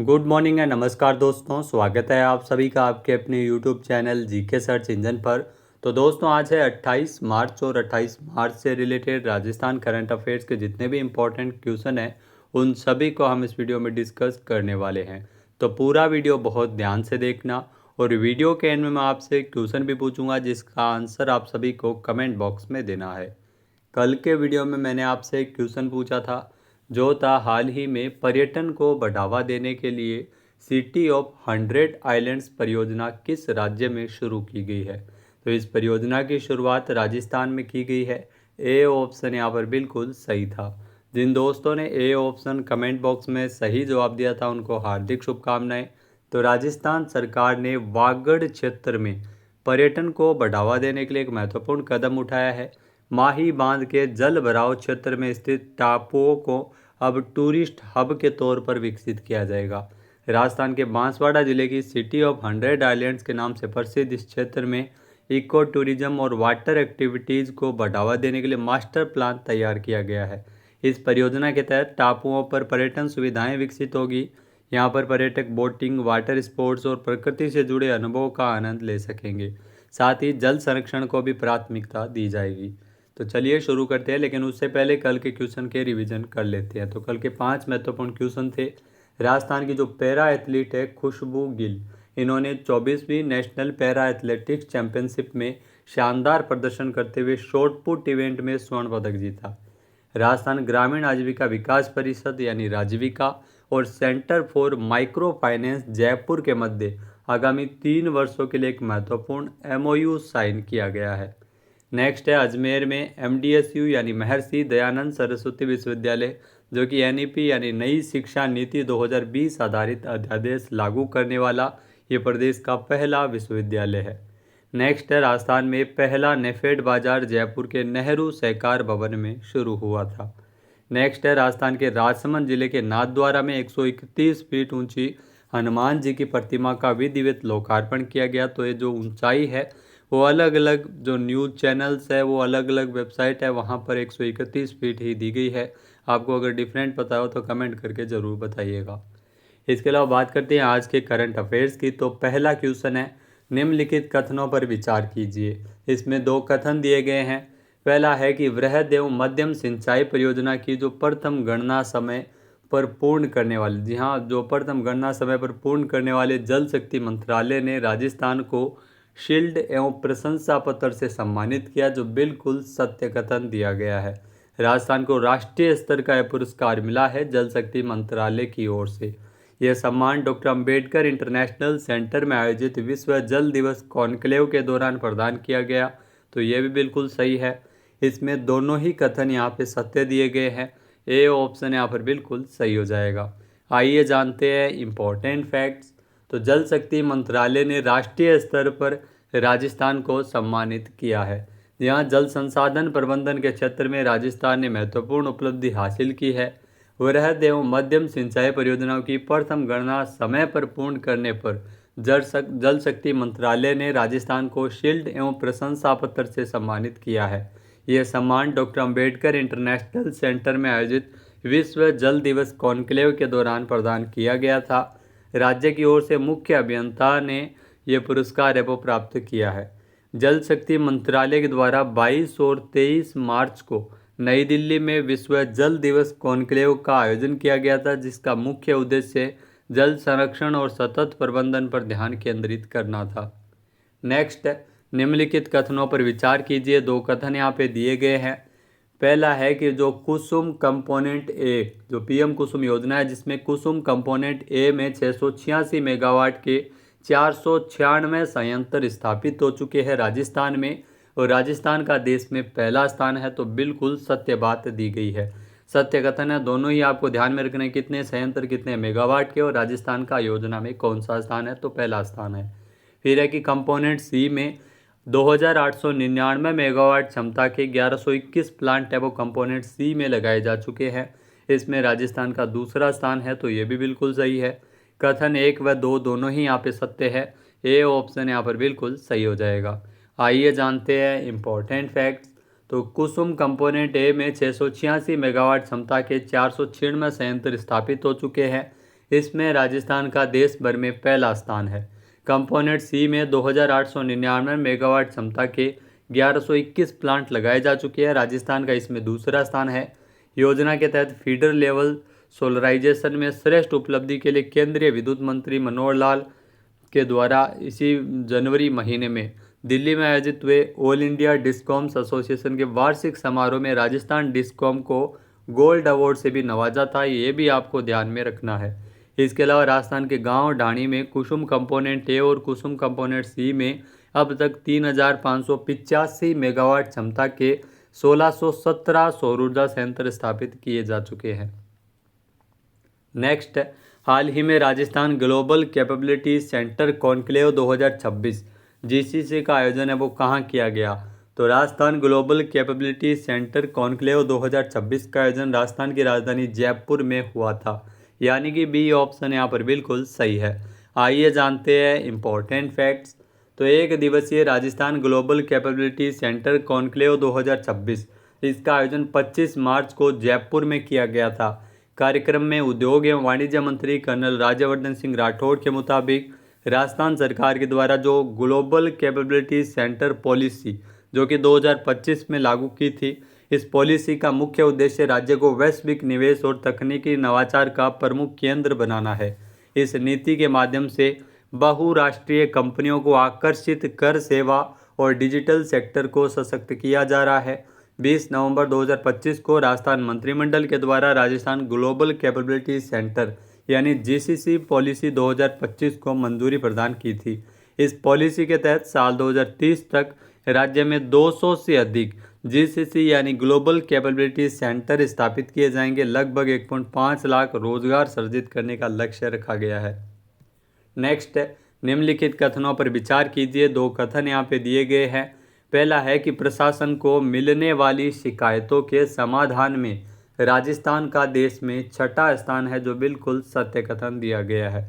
Good morning and नमस्कार दोस्तों, स्वागत है आप सभी का आपके अपने YouTube channel GK search engine पर। तो दोस्तों आज है 28 मार्च और 28 मार्च से रिलेटेड राजस्थान करंट अफेयर्स के जितने भी इम्पोर्टेंट क्वेश्चन हैं उन सभी को हम इस वीडियो में डिस्कस करने वाले हैं। तो पूरा वीडियो बहुत ध्यान से देखना और वीडियो के एंड में मैं आपसे क्वेश्चन भी पूछूंगा जिसका आंसर आप सभी को कमेंट बॉक्स में देना है। कल के वीडियो में मैंने आपसे एक क्वेश्चन पूछा था जो था हाल ही में पर्यटन को बढ़ावा देने के लिए सिटी ऑफ 100 आइलैंड्स परियोजना किस राज्य में शुरू की गई है। तो इस परियोजना की शुरुआत राजस्थान में की गई है। ए ऑप्शन यहाँ पर बिल्कुल सही था। जिन दोस्तों ने ए ऑप्शन कमेंट बॉक्स में सही जवाब दिया था उनको हार्दिक शुभकामनाएं। तो राजस्थान सरकार ने वागड़ क्षेत्र में पर्यटन को बढ़ावा देने के लिए एक महत्वपूर्ण कदम उठाया है। माही बांध के जल भराव क्षेत्र में स्थित टापुओं को अब टूरिस्ट हब के तौर पर विकसित किया जाएगा। राजस्थान के बांसवाड़ा जिले की सिटी ऑफ 100 आइलैंड्स के नाम से प्रसिद्ध इस क्षेत्र में इको टूरिज्म और वाटर एक्टिविटीज़ को बढ़ावा देने के लिए मास्टर प्लान तैयार किया गया है। इस परियोजना के तहत टापुओं पर पर्यटन सुविधाएं विकसित होगी। यहाँ पर पर्यटक बोटिंग, वाटर स्पोर्ट्स और प्रकृति से जुड़े अनुभवों का आनंद ले सकेंगे। साथ ही जल संरक्षण को भी प्राथमिकता दी जाएगी। तो चलिए शुरू करते हैं, लेकिन उससे पहले कल के क्वेश्चन के रिवीजन कर लेते हैं। तो कल के 5 महत्वपूर्ण क्वेश्चन थे। राजस्थान की जो पैरा एथलीट है खुशबू गिल, इन्होंने 24वीं नेशनल पैरा एथलेटिक्स चैंपियनशिप में शानदार प्रदर्शन करते हुए शॉट पुट इवेंट में स्वर्ण पदक जीता। राजस्थान ग्रामीण आजीविका विकास परिषद यानी राजीविका और centre for micro finance Jaipur के मध्य आगामी 3 वर्षों के लिए एक महत्वपूर्ण एमओयू साइन किया गया है। नेक्स्ट है अजमेर में एमडीएसयू यानी महर्षि दयानंद सरस्वती विश्वविद्यालय, जो कि एनईपी यानी नई शिक्षा नीति 2020 आधारित अध्यादेश लागू करने वाला ये प्रदेश का पहला विश्वविद्यालय है। नेक्स्ट है राजस्थान में पहला नेफेड बाजार जयपुर के नेहरू सहकार भवन में शुरू हुआ था। नेक्स्ट है राजस्थान के राजसमंद जिले के नाथद्वारा में 131 फीट ऊंची हनुमान जी की प्रतिमा का विधिवत लोकार्पण किया गया। तो ये जो ऊंचाई है वो अलग अलग जो न्यूज़ चैनल्स है वो अलग अलग वेबसाइट है वहाँ पर 131 फीट ही दी गई है। आपको अगर डिफरेंट पता हो तो कमेंट करके ज़रूर बताइएगा। इसके अलावा बात करते हैं आज के करंट अफेयर्स की। तो पहला क्वेश्चन है निम्नलिखित कथनों पर विचार कीजिए। इसमें 2 कथन दिए गए हैं। पहला है कि वृहद एवं मध्यम सिंचाई परियोजना की जो प्रथम गणना समय पर पूर्ण करने वाले, जी हाँ, जो प्रथम गणना समय पर पूर्ण करने वाले जल शक्ति मंत्रालय ने राजस्थान को शील्ड एवं प्रशंसा पत्र से सम्मानित किया, जो बिल्कुल सत्य कथन दिया गया है। राजस्थान को राष्ट्रीय स्तर का यह पुरस्कार मिला है जल शक्ति मंत्रालय की ओर से। यह सम्मान डॉक्टर अंबेडकर इंटरनेशनल सेंटर में आयोजित विश्व जल दिवस कॉन्क्लेव के दौरान प्रदान किया गया। तो ये भी बिल्कुल सही है। इसमें दोनों ही कथन यहाँ पे सत्य दिए गए हैं। ए ऑप्शन यहाँ पर बिल्कुल सही हो जाएगा। आइए जानते हैं इम्पोर्टेंट फैक्ट्स। तो जल शक्ति मंत्रालय ने राष्ट्रीय स्तर पर राजस्थान को सम्मानित किया है। यहाँ जल संसाधन प्रबंधन के क्षेत्र में राजस्थान ने महत्वपूर्ण उपलब्धि हासिल की है। वृहद एवं मध्यम सिंचाई परियोजनाओं की प्रथम गणना समय पर पूर्ण करने पर जल शक्ति मंत्रालय ने राजस्थान को शील्ड एवं प्रशंसा पत्र से सम्मानित किया है। यह सम्मान डॉक्टर अंबेडकर इंटरनेशनल सेंटर में आयोजित विश्व जल दिवस कॉन्क्लेव के दौरान प्रदान किया गया था। राज्य की ओर से मुख्य अभियंता ने यह पुरस्कार है वो प्राप्त किया है। जल शक्ति मंत्रालय के द्वारा 22 और 23 मार्च को नई दिल्ली में विश्व जल दिवस कॉन्क्लेव का आयोजन किया गया था, जिसका मुख्य उद्देश्य जल संरक्षण और सतत प्रबंधन पर ध्यान केंद्रित करना था। नेक्स्ट, निम्नलिखित कथनों पर विचार कीजिए। 2 कथन यहाँ पे दिए गए हैं। पहला है कि जो कुसुम कंपोनेंट ए, जो पीएम कुसुम योजना है जिसमें कुसुम कंपोनेंट ए में 686 मेगावाट के 496 संयंत्र स्थापित हो चुके हैं राजस्थान में, और राजस्थान का देश में पहला स्थान है। तो बिल्कुल सत्य बात दी गई है, सत्य कथन है। दोनों ही आपको ध्यान में रखने कितने संयंत्र कितने मेगावाट के, और राजस्थान का योजना में कौन सा स्थान है, तो पहला स्थान है। फिर है कि कंपोनेंट सी में 2899 मेगावाट क्षमता के 1121 प्लांट है वो कंपोनेंट सी में लगाए जा चुके हैं। इसमें राजस्थान का दूसरा स्थान है। तो ये भी बिल्कुल सही है। कथन 1 व 2 दोनों ही यहाँ पे सत्य है। ए ऑप्शन यहाँ पर बिल्कुल सही हो जाएगा। आइए जानते हैं इम्पोर्टेंट फैक्ट्स। तो कुसुम कंपोनेंट ए में 686 मेगावाट क्षमता के 496 संयंत्र स्थापित हो चुके हैं। इसमें राजस्थान का देश भर में पहला स्थान है। कंपोनेंट सी में 2899 मेगावाट क्षमता के 1121 प्लांट लगाए जा चुके हैं। राजस्थान का इसमें दूसरा स्थान है। योजना के तहत फीडर लेवल सोलराइजेशन में श्रेष्ठ उपलब्धि के लिए केंद्रीय विद्युत मंत्री मनोहर लाल के द्वारा इसी जनवरी महीने में दिल्ली में आयोजित हुए ऑल इंडिया डिस्कॉम्स एसोसिएशन के वार्षिक समारोह में राजस्थान डिस्कॉम को गोल्ड अवार्ड से भी नवाजा था। ये भी आपको ध्यान में रखना है। इसके अलावा राजस्थान के गांव ढाणी में कुसुम कंपोनेंट ए और कुसुम कंपोनेंट सी में अब तक 3585 मेगावाट क्षमता के 1617 सौर ऊर्जा संयंत्र स्थापित किए जा चुके हैं। नेक्स्ट, हाल ही में Rajasthan global capability centre conclave 2026 GCC का आयोजन है वो कहाँ किया गया? तो Rajasthan global capability centre conclave 2026 का आयोजन राजस्थान की राजधानी जयपुर में हुआ था, यानी कि बी ऑप्शन यहाँ पर बिल्कुल सही है। आइए जानते हैं इम्पोर्टेंट फैक्ट्स। तो एक दिवसीय Rajasthan global capability centre conclave 2026 इसका आयोजन 25 मार्च को जयपुर में किया गया था। कार्यक्रम में उद्योग एवं वाणिज्य मंत्री कर्नल राज्यवर्धन सिंह राठौड़ के मुताबिक राजस्थान सरकार के द्वारा जो ग्लोबल कैपेबिलिटी सेंटर पॉलिसी जो कि 2025 में लागू की थी, इस पॉलिसी का मुख्य उद्देश्य राज्य को वैश्विक निवेश और तकनीकी नवाचार का प्रमुख केंद्र बनाना है। इस नीति के माध्यम से बहुराष्ट्रीय कंपनियों को आकर्षित कर सेवा और डिजिटल सेक्टर को सशक्त किया जा रहा है। 20 नवंबर 2025 को राजस्थान मंत्रिमंडल के द्वारा राजस्थान ग्लोबल कैपेबिलिटी सेंटर यानी जीसीसी पॉलिसी 2025 को मंजूरी प्रदान की थी। इस पॉलिसी के तहत साल 2030 तक राज्य में 200 से अधिक जीसीसी यानी ग्लोबल कैपेबिलिटी सेंटर स्थापित किए जाएंगे। लगभग 1.5 लाख रोजगार सृजित करने का लक्ष्य रखा गया है। नेक्स्ट, निम्नलिखित कथनों पर विचार कीजिए। 2 कथन यहाँ पे दिए गए हैं। पहला है कि प्रशासन को मिलने वाली शिकायतों के समाधान में राजस्थान का देश में छठा स्थान है, जो बिल्कुल सत्य कथन दिया गया है।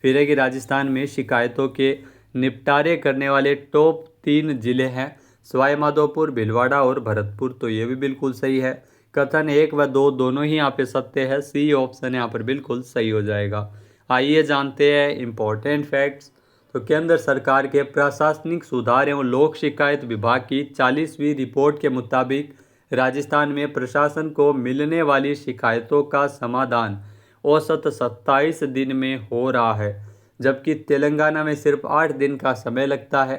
फिर है कि राजस्थान में शिकायतों के निपटारे करने वाले टॉप 3 जिले हैं सवाई माधोपुर, भीलवाड़ा और भरतपुर, तो ये भी बिल्कुल सही है। कथन 1 व 2 दोनों ही यहाँ पे सत्य है। सी ऑप्शन यहाँ पर बिल्कुल सही हो जाएगा। आइए जानते हैं इम्पोर्टेंट फैक्ट्स। तो केंद्र सरकार के प्रशासनिक सुधार एवं लोक शिकायत विभाग की 40वीं रिपोर्ट के मुताबिक राजस्थान में प्रशासन को मिलने वाली शिकायतों का समाधान औसत 27 दिन में हो रहा है, जबकि तेलंगाना में सिर्फ 8 दिन का समय लगता है।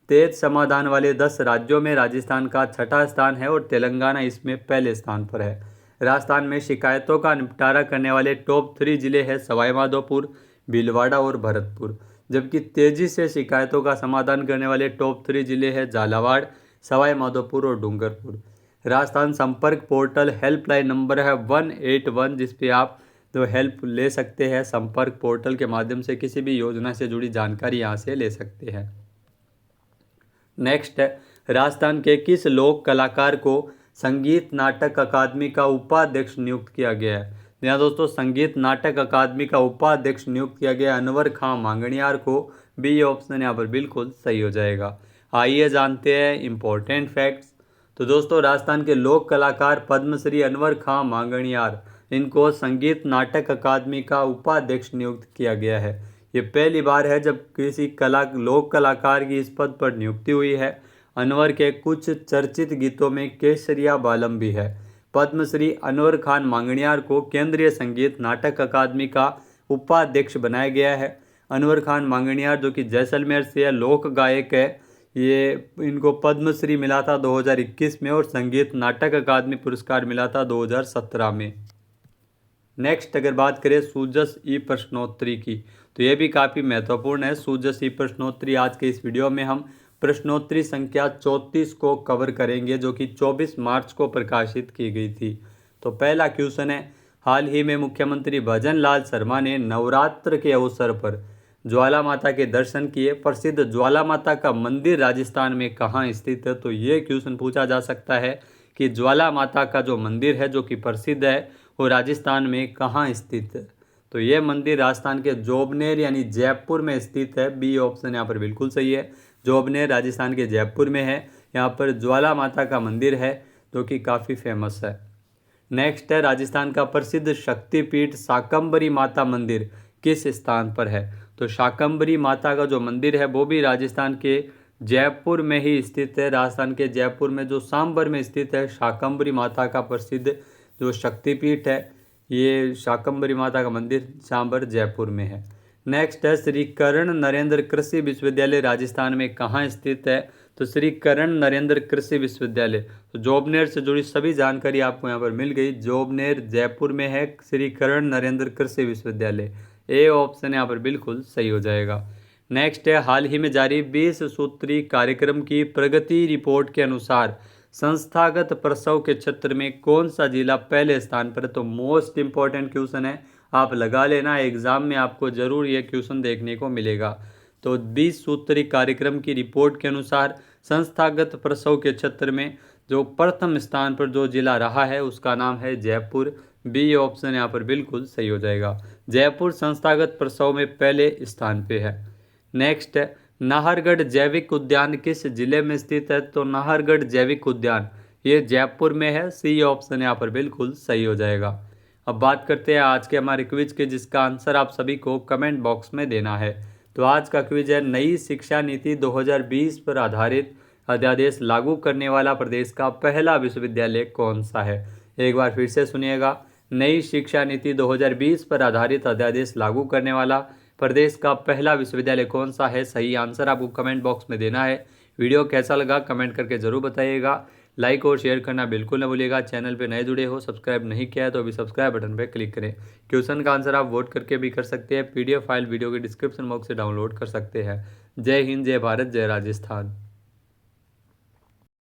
तेज समाधान वाले 10 राज्यों में राजस्थान का छठा स्थान है और तेलंगाना इसमें पहले स्थान पर है। राजस्थान में शिकायतों का निपटारा करने वाले टॉप 3 जिले हैं सवाई माधोपुर, भीलवाड़ा और भरतपुर, जबकि तेजी से शिकायतों का समाधान करने वाले टॉप 3 जिले हैं झालावाड़, सवाई माधोपुर और डूंगरपुर। राजस्थान संपर्क पोर्टल हेल्पलाइन नंबर है 181, जिस पे आप जो हेल्प ले सकते हैं। संपर्क पोर्टल के माध्यम से किसी भी योजना से जुड़ी जानकारी यहाँ से ले सकते हैं। नेक्स्ट है, राजस्थान के किस लोक कलाकार को संगीत नाटक अकादमी का उपाध्यक्ष नियुक्त किया गया है? यहाँ दोस्तों संगीत नाटक अकादमी का उपाध्यक्ष नियुक्त किया गया अनवर खां मांगणियार को। बी ऑप्शन यहाँ पर बिल्कुल सही हो जाएगा। आइए जानते हैं इम्पोर्टेंट फैक्ट्स। तो दोस्तों राजस्थान के लोक कलाकार पद्मश्री अनवर खां मांगणियार, इनको संगीत नाटक अकादमी का उपाध्यक्ष नियुक्त किया गया है। ये पहली बार है जब किसी लोक कलाकार की इस पद पर नियुक्ति हुई है। अनवर के कुछ चर्चित गीतों में केसरिया बालम भी है। पद्मश्री अनवर खान मांगणियार को केंद्रीय संगीत नाटक अकादमी का उपाध्यक्ष बनाया गया है। अनवर खान मांगणियार जो कि जैसलमेर से लोक गायक है, ये इनको पद्मश्री मिला था 2021 में और संगीत नाटक अकादमी पुरस्कार मिला था 2017 में। नेक्स्ट, अगर बात करें सूजस ई प्रश्नोत्तरी की, तो ये भी काफ़ी महत्वपूर्ण है। सूजस ई प्रश्नोत्तरी आज के इस वीडियो में हम प्रश्नोत्तरी संख्या 34 को कवर करेंगे, जो कि 24 मार्च को प्रकाशित की गई थी। तो पहला क्वेश्चन है, हाल ही में मुख्यमंत्री भजन लाल शर्मा ने नवरात्र के अवसर पर ज्वाला माता के दर्शन किए। प्रसिद्ध ज्वाला माता का मंदिर राजस्थान में कहाँ स्थित है? तो ये क्वेश्चन पूछा जा सकता है कि ज्वाला माता का जो मंदिर है जो कि प्रसिद्ध है वो राजस्थान में कहाँ स्थित है? तो ये मंदिर राजस्थान के जोबनेर यानी जयपुर में स्थित है। बी ऑप्शन यहाँ पर बिल्कुल सही है। जोबनेर राजस्थान के जयपुर में है। यहाँ पर ज्वाला माता का मंदिर है जो कि काफ़ी फेमस है। नेक्स्ट है, राजस्थान का प्रसिद्ध शक्तिपीठ शाकंभरी माता मंदिर किस स्थान पर है? तो शाकंभरी माता का जो मंदिर है वो भी राजस्थान के जयपुर में ही स्थित है। राजस्थान के जयपुर में जो सांबर में स्थित है शाकंभरी माता का प्रसिद्ध जो शक्तिपीठ है, ये शाकंभरी माता का मंदिर सांबर जयपुर में है। नेक्स्ट है श्री कर्ण नरेंद्र कृषि विश्वविद्यालय राजस्थान में कहाँ स्थित है? तो श्री कर्ण नरेंद्र कृषि विश्वविद्यालय, तो जोबनेर से जुड़ी सभी जानकारी आपको यहाँ पर मिल गई। जोबनेर जयपुर में है श्री कर्ण नरेंद्र कृषि विश्वविद्यालय। ए ऑप्शन यहाँ पर बिल्कुल सही हो जाएगा। नेक्स्ट है हाल ही में जारी 20 सूत्री कार्यक्रम की प्रगति रिपोर्ट के अनुसार संस्थागत प्रसव के क्षेत्र में कौन सा जिला पहले स्थान पर है? तो मोस्ट इंपॉर्टेंट क्वेश्चन है, आप लगा लेना, एग्जाम में आपको जरूर ये क्वेश्चन देखने को मिलेगा। तो 20 सूत्री कार्यक्रम की रिपोर्ट के अनुसार संस्थागत प्रसव के क्षेत्र में जो प्रथम स्थान पर जो जिला रहा है उसका नाम है जयपुर। बी ऑप्शन यहाँ पर बिल्कुल सही हो जाएगा। जयपुर संस्थागत प्रसव में पहले स्थान पे है। नेक्स्ट है नाहरगढ़ जैविक उद्यान किस जिले में स्थित है? तो नाहरगढ़ जैविक उद्यान ये जयपुर में है। सी ऑप्शन यहाँ पर बिल्कुल सही हो जाएगा। अब बात करते हैं आज के हमारे क्विज के, जिसका आंसर आप सभी को कमेंट बॉक्स में देना है। तो आज का क्विज है नई शिक्षा नीति 2020 पर आधारित अध्यादेश लागू करने वाला प्रदेश का पहला विश्वविद्यालय कौन सा है? एक बार फिर से सुनिएगा, नई शिक्षा नीति 2020 पर आधारित अध्यादेश लागू करने वाला प्रदेश का पहला विश्वविद्यालय कौन सा है? सही आंसर आपको कमेंट बॉक्स में देना है। वीडियो कैसा लगा कमेंट करके जरूर बताइएगा। लाइक और शेयर करना बिल्कुल न भूलिएगा। चैनल पे नए जुड़े हो, सब्सक्राइब नहीं किया है तो अभी सब्सक्राइब बटन पे क्लिक करें। क्वेश्चन का आंसर आप वोट करके भी कर सकते हैं। PDF फाइल वीडियो के डिस्क्रिप्शन बॉक्स से डाउनलोड कर सकते हैं। जय हिंद, जय भारत, जय राजस्थान।